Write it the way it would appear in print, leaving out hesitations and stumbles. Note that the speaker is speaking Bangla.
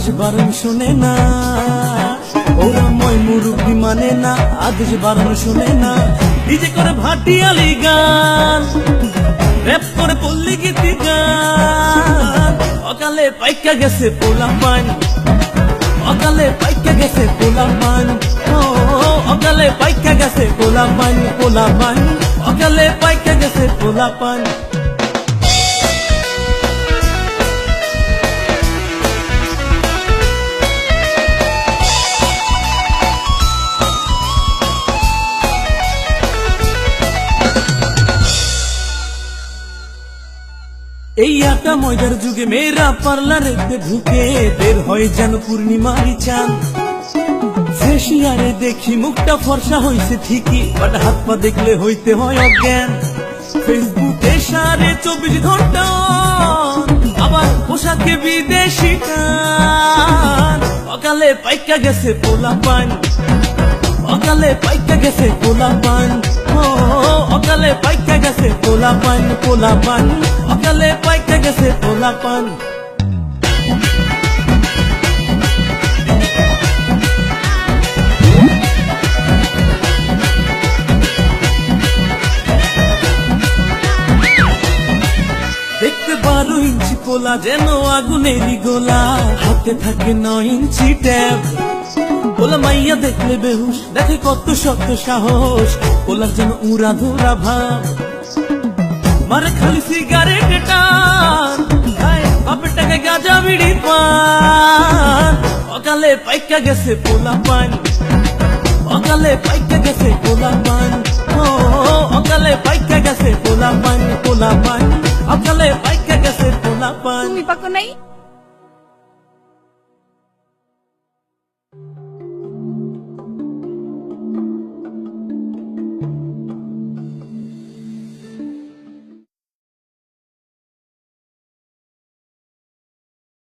আদেশ বারণ শুনে না, ওরা মই মুরুব্বি মানে না, আদেশ বারণ শুনে না। ডিজে করে ভাটিয়ালি গান, র‍্যাপ করে পল্লী গীতি গান, অকালে পাইকা গেছে পোলা পান, অকালে পাইকা গেছে পোলা পান, ও অকালে পাইকা গেছে পোলা পান, পোলা পান, অকালে পাইকা গেছে পোলা পান। এই আটা ময়দার যুগে মেয়েরা পার্লারেতে ঢুকে বের হয় যেন পূর্ণিমারি চাঁদ। ফেসিয়ারে দেখি মুখটা ফর্সা হইছে ঠিকই, বাট হাত পা দেখলে হইতে হয় অজ্ঞান। ফেসবুকে 24 ঘন্টা, আবার পোশাকে বিদেশি টান। অকালে পাইকা গেছে পোলা পান, অকালে পাইকা গেছে পোলা পান, ও অকালে পাইকা গেছে পোলা পান, পোলা পান, অকালে পাইকা গেছে পোলা পান। দেখতে 12 ইঞ্চি পোলা যেন আগুনেরই গোলা, হাতে থাকে 9 ইঞ্চি ট্যাব। পোলা মাইয়া দেখলে বেহুশ, দেখে কত শক্ত সাহস, পোলার যেন উড়া ধরা ভাব। মারে খালি সিগারেট টান, বাপের টাকায় গাঁজা বিড়ি পান। অকালে পাইকা গেছে পোলা পান, অকালে পাইকা গেছে পোলা পান, ও অকালে পাইকা গেছে পোলা পান, পোলা পান, অকালে পাইকা গেছে পোলা পান। তুমি পাকো নাই?